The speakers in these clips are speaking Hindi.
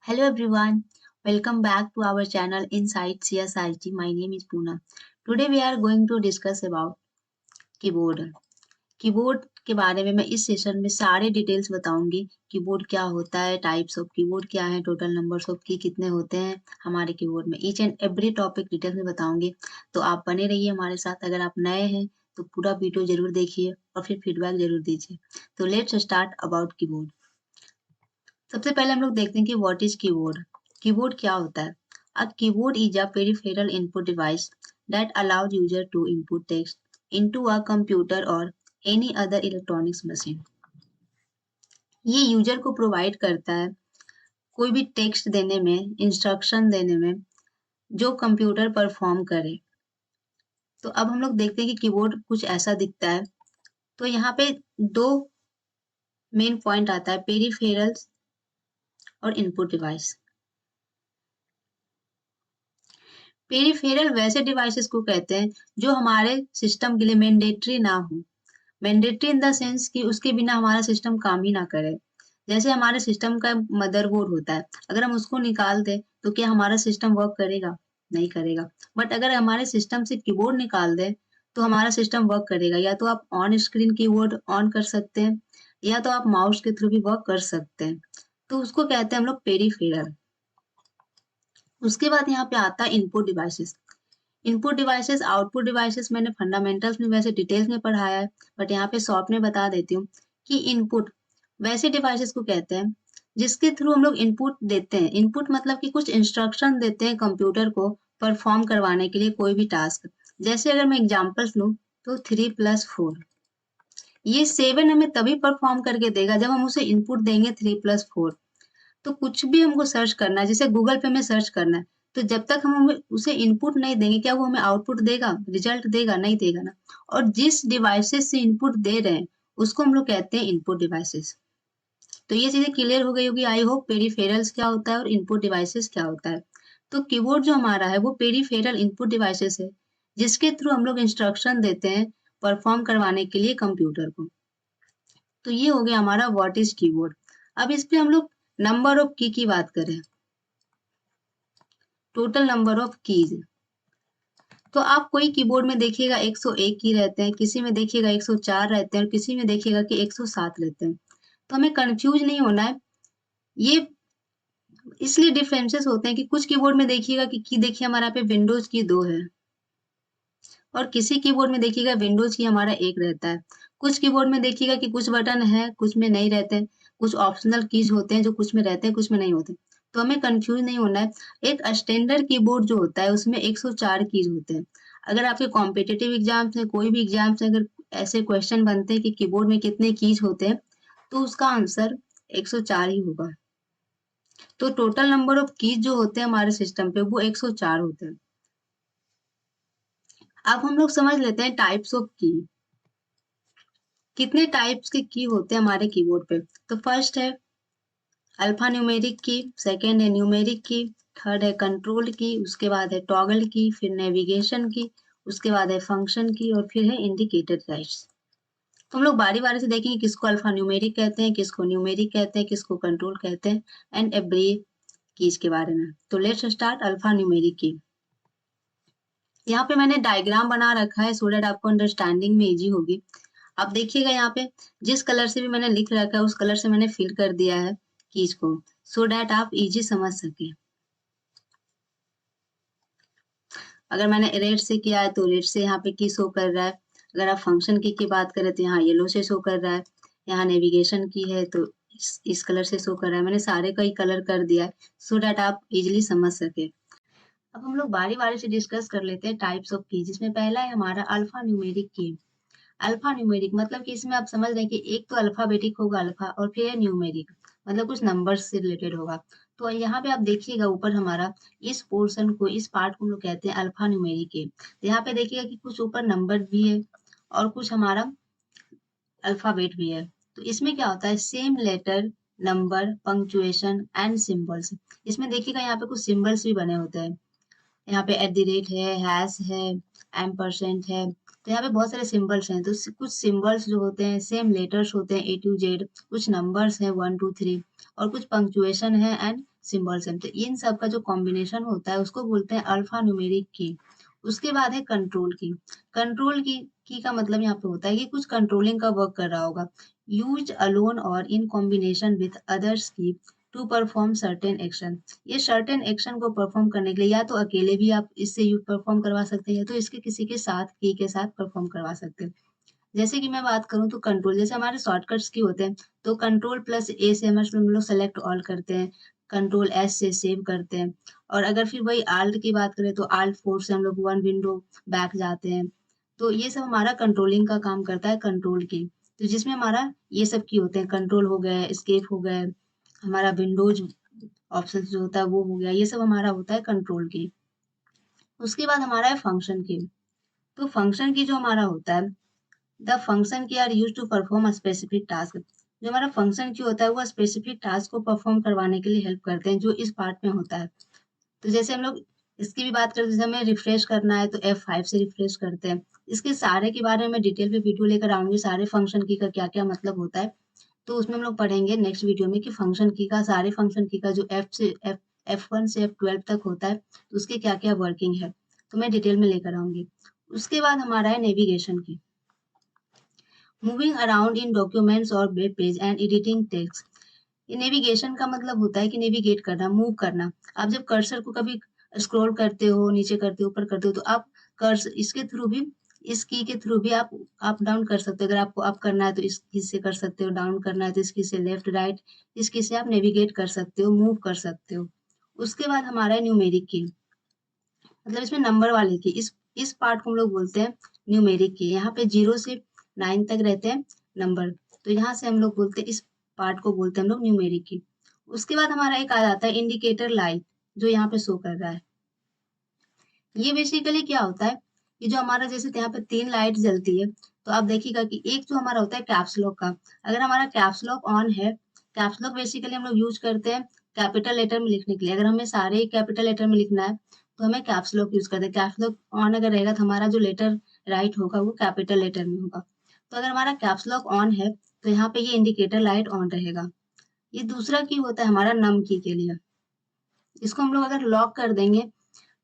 Hello everyone, welcome back to our channel Inside CSIT. My name is Poonam. Today we are going to discuss about keyboard. Keyboard के बारे में मैं इस सेशन में सारे डिटेल्स बताऊंगी। कीबोर्ड क्या होता है, टाइप्स ऑफ कीबोर्ड क्या है, टोटल नंबर्स ऑफ की कितने होते हैं हमारे कीबोर्ड में। Each and every topic detail में बताऊंगी, तो आप बने रहिए हमारे साथ। अगर आप नए हैं तो पूरा वीडियो जरूर देखिए और फिर फीडबैक जरूर दीजिए। तो लेट्स स्टार्ट अबाउट कीबोर्ड। सबसे पहले हम लोग देखते हैं कि व्हाट इज कीबोर्ड। कीबोर्ड क्या होता है? A keyboard is a peripheral input device that allows user to input text into a computer और एनी अदर इलेक्ट्रॉनिक्स मशीन। ये यूजर को प्रोवाइड करता है कोई भी टेक्स्ट देने में, इंस्ट्रक्शन देने में, जो कंप्यूटर परफॉर्म करे। तो अब हम लोग देखते हैं कि कीबोर्ड कुछ ऐसा दिखता है। तो यहाँ पे दो मेन पॉइंट आता है, पेरिफेरल्स और इनपुट डिवाइस। पेरिफेरल वैसे डिवाइसेस को कहते हैं जो हमारे सिस्टम के लिए मैंडेटरी ना हो। मैंडेटरी इन द सेंस कि उसके बिना हमारा सिस्टम काम ही ना करे। जैसे हमारे सिस्टम का मदरबोर्ड होता है, अगर हम उसको निकाल दें तो क्या हमारा सिस्टम वर्क करेगा? नहीं करेगा। बट अगर हमारे सिस्टम से कीबोर्ड निकाल दें तो हमारा सिस्टम वर्क करेगा। या तो आप ऑन स्क्रीन कीबोर्ड ऑन कर सकते हैं या तो आप माउस के थ्रू भी वर्क कर सकते हैं। तो उसको कहते हैं हम लोग पेरिफेरल। उसके बाद यहाँ पे आता है input devices. Input devices, output devices मैंने फंडामेंटल्स में वैसे डिटेल्स में पढ़ाया है, बट यहाँ पे शॉर्ट में बता देती हूँ कि इनपुट वैसे डिवाइसेस को कहते हैं जिसके थ्रू हम लोग इनपुट देते हैं। इनपुट मतलब कि कुछ इंस्ट्रक्शन देते हैं कंप्यूटर को परफॉर्म करवाने के लिए कोई भी टास्क। जैसे अगर मैं एग्जाम्पल्स लूँ तो 3+4, ये 7 हमें तभी परफॉर्म करके देगा जब हम उसे इनपुट देंगे 3+4। तो कुछ भी हमको सर्च करना है, जैसे गूगल पे में सर्च करना है, तो जब तक हम हमें उसे इनपुट नहीं देंगे, क्या वो हमें आउटपुट देगा, रिजल्ट देगा? नहीं देगा ना। और जिस डिवाइसेस से इनपुट दे रहे हैं उसको हम लोग कहते हैं इनपुट डिवाइसेस। तो ये चीजें क्लियर हो गई होगी आई होप, पेरिफेरल्स क्या होता है और इनपुट डिवाइसेस क्या होता है। तो कीबोर्ड जो हमारा है वो पेरिफेरल इनपुट डिवाइसेस है जिसके थ्रू हम लोग इंस्ट्रक्शन देते हैं परफॉर्म करवाने के लिए कंप्यूटर को। तो ये हो गया हमारा व्हाट इज कीबोर्ड। अब इस पे हम लोग नंबर ऑफ की बात करें, टोटल नंबर ऑफ कीज। तो आप कोई कीबोर्ड में देखिएगा 101 की रहते हैं, किसी में देखिएगा 104 रहते हैं और किसी में देखिएगा कि 107 रहते हैं। तो हमें कंफ्यूज नहीं होना है। ये इसलिए डिफरेंसेस होते हैं कि कुछ कीबोर्ड में देखिएगा कि की देखिए हमारा पे विंडोज की 2 है और किसी कीबोर्ड में देखिएगा विंडोज की हमारा 1 रहता है। कुछ कीबोर्ड में देखिएगा कि कुछ बटन है, कुछ में नहीं रहते हैं, कुछ ऑप्शनल कीज होते हैं जो कुछ में रहते हैं, कुछ में नहीं होते। तो हमें कंफ्यूज नहीं होना है। एक स्टैंडर्ड कीबोर्ड जो होता है उसमें 104 कीज होते हैं। अगर आपके कॉम्पिटिटिव एग्जाम्स में, कोई भी एग्जाम्स में अगर ऐसे क्वेश्चन बनते हैं कि कीबोर्ड में कितने कीज होते हैं, तो उसका आंसर 104 ही होगा। तो टोटल नंबर ऑफ कीज जो होते हैं हमारे सिस्टम पे वो 104 होते हैं। अब हम लोग समझ लेते हैं टाइप्स ऑफ की। कितने टाइप्स के की होते हैं हमारे कीबोर्ड पे। तो फर्स्ट है अल्फा न्यूमेरिक की, सेकंड है न्यूमेरिक की, थर्ड है कंट्रोल की, उसके बाद है टॉगल की, फिर नेविगेशन की, उसके बाद है फंक्शन की और फिर है इंडिकेटर टाइप्स। तो हम लोग बारी बारी से देखेंगे किसको अल्फा न्यूमेरिक कहते हैं, किसको न्यूमेरिक कहते हैं, किसको कंट्रोल कहते हैं एंड एवरी कीज के बारे में। तो लेट्स स्टार्ट अल्फा न्यूमेरिक की। यहाँ पे मैंने डायग्राम बना रखा है सो दैट आपको अंडरस्टैंडिंग में इजी होगी। आप देखिएगा यहाँ पे जिस कलर से भी मैंने लिख रखा है उस कलर से मैंने फिल कर दिया है कीज को, सो दैट आप इजी समझ सके। अगर मैंने रेड से किया है तो रेड से यहाँ पे की शो कर रहा है। अगर आप फंक्शन की बात करें तो यहाँ येलो से शो कर रहा है। यहाँ नेविगेशन की है तो इस कलर से शो कर रहा है। मैंने सारे का ही कलर कर दिया है सो दैट आप इजिली समझ सके। अब हम लोग बारी बारी से डिस्कस कर लेते हैं टाइप्स ऑफ की, जिसमें पहला है हमारा अल्फा न्यूमेरिक की। अल्फा न्यूमेरिक मतलब कि इसमें आप समझ रहे हैं कि एक तो अल्फाबेटिक होगा अल्फा और फिर है न्यूमेरिक, मतलब कुछ नंबर्स से रिलेटेड होगा। तो यहाँ पे आप देखिएगा ऊपर हमारा इस पोर्शन को, इस पार्ट को हम लोग कहते हैं अल्फा न्यूमेरिक के। तो यहाँ पे देखिएगा कि कुछ ऊपर नंबर भी है और कुछ हमारा अल्फाबेट भी है। तो इसमें क्या होता है, same letter, number, punctuation and symbols. इसमें देखिएगा यहाँ पे कुछ सिंबल्स भी बने होते हैं। यहाँ पे एट द रेट है, हैश है, एम% है। तो यहाँ पे बहुत सारे सिंबल्स हैं। तो कुछ सिंबल्स जो होते हैं सेम लेटर्स होते हैं A to Z, कुछ नंबर्स हैं 1 2 3 और कुछ पंक्चुएशन है एंड सिंबल सेम। तो इन सब का जो कॉम्बिनेशन होता है उसको बोलते हैं अल्फा न्यूमेरिक की। उसके बाद है कंट्रोल की। कंट्रोल की का मतलब यहाँ पे होता है कि कुछ कंट्रोलिंग का वर्क कर रहा होगा। यूज अलोन और इन कॉम्बिनेशन विथ अदर्स की टू परफॉर्म सर्टेन एक्शन। ये सर्टेन एक्शन को परफॉर्म करने के लिए या तो अकेले भी आप इससे यू परफॉर्म करवा सकते हैं या तो इसके किसी के साथ की के साथ परफॉर्म करवा सकते हैं। जैसे कि मैं बात करूँ तो कंट्रोल जैसे हमारे शॉर्टकट्स की होते हैं तो कंट्रोल प्लस ए से हम लोग सेलेक्ट ऑल करते हैं, कंट्रोल एस से सेव करते हैं। और अगर फिर वही आल्ट की बात करें तो आल्ट 4 से हम लोग वन विंडो बैक जाते हैं। तो ये सब हमारा कंट्रोलिंग का काम करता है कंट्रोल की। तो जिसमें हमारा ये सब की होते हैं, कंट्रोल हो गए, एस्केप हो गए, हमारा विंडोज ऑप्शन जो होता है वो हो गया, ये सब हमारा होता है कंट्रोल की। उसके बाद हमारा है फंक्शन की। तो फंक्शन की जो हमारा होता है, the function key are use to perform a specific task. जो हमारा फंक्शन की होता है वो स्पेसिफिक टास्क को परफॉर्म करवाने के लिए हेल्प करते हैं, जो इस पार्ट में होता है। तो जैसे हम लोग इसकी भी बात करें, जैसे हमें रिफ्रेश करना है तो F5 से रिफ्रेश करते हैं। इसके सारे के बारे में डिटेल पे वीडियो लेकर आऊंगी, सारे फंक्शन की का क्या क्या मतलब होता है। तो उसमें हम लोग पढ़ेंगे नेक्स्ट वीडियो में कि फंक्शन की का सारे फंक्शन की का जो F1 से F12 तक होता है तो उसके क्या क्या वर्किंग है, तो मैं डिटेल में लेकर आऊंगी। उसके बाद हमारा है नेविगेशन की। मूविंग अराउंड इन डॉक्यूमेंट्स और web page and editing text. ये नेविगेशन का मतलब होता है कि नेविगेट करना, मूव करना। आप जब कर्सर को कभी स्क्रॉल करते हो, नीचे करते हो, ऊपर करते हो, तो आप कर्स इसके थ्रू भी, इस की के थ्रू भी आप अप डाउन कर सकते हो। अगर आपको अप करना है तो इस की से कर सकते हो, डाउन करना है तो इस की से लेफ्ट राइट, इस की से आप नेविगेट कर सकते हो, मूव कर सकते हो। उसके बाद हमारा है न्यूमेरिक की, मतलब इसमें नंबर वाले की। इस पार्ट को हम लोग बोलते हैं न्यूमेरिक की। यहाँ पे 0 से 9 तक रहते हैं नंबर, तो यहाँ से हम लोग बोलते हैं, इस पार्ट को बोलते हैं हम लोग न्यूमेरिक की। उसके बाद हमारा एक आ जाता है इंडिकेटर लाइट, जो यहाँ पे शो कर रहा है। ये बेसिकली क्या होता है कि जो हमारा जैसे यहाँ पे 3 लाइट जलती है, तो आप देखिएगा कि एक जो हमारा होता है कैप्स लॉक का। अगर हमारा कैप्स लॉक ऑन है, कैप्स लॉक बेसिकली हम लोग यूज करते हैं कैपिटल लेटर में लिखने के लिए। अगर हमें सारे ही कैपिटल लेटर में लिखना है तो हमें कैप्स लॉक यूज करते हैं। कैप्स लॉक ऑन अगर रहेगा तो हमारा जो लेटर राइट होगा वो कैपिटल लेटर में होगा। तो अगर हमारा कैप्स लॉक ऑन है तो यहाँ पे ये इंडिकेटर लाइट ऑन रहेगा। ये दूसरा की होता है हमारा नम की के लिए। इसको हम लोग अगर लॉक कर देंगे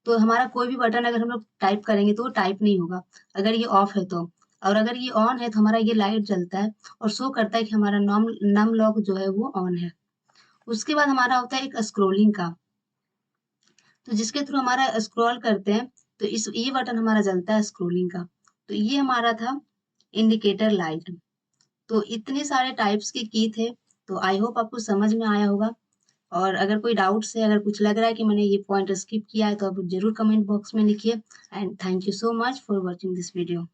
तो हमारा कोई भी बटन अगर हम लोग टाइप करेंगे तो वो टाइप नहीं होगा, अगर ये ऑफ है तो। और अगर ये ऑन है तो हमारा ये लाइट जलता है और शो करता है कि हमारा नम नम लॉक जो है वो ऑन है। उसके बाद हमारा होता है एक स्क्रोलिंग का, तो जिसके थ्रू हमारा स्क्रॉल करते हैं तो इस ये बटन हमारा जलता है स्क्रोलिंग का। तो ये हमारा था इंडिकेटर लाइट। तो इतने सारे टाइप्स के की थे, तो आई होप आपको समझ में आया होगा। और अगर कोई डाउट्स है, अगर कुछ लग रहा है कि मैंने ये पॉइंट स्किप किया है तो आप जरूर कमेंट बॉक्स में लिखिए। And thank you so much for watching this video.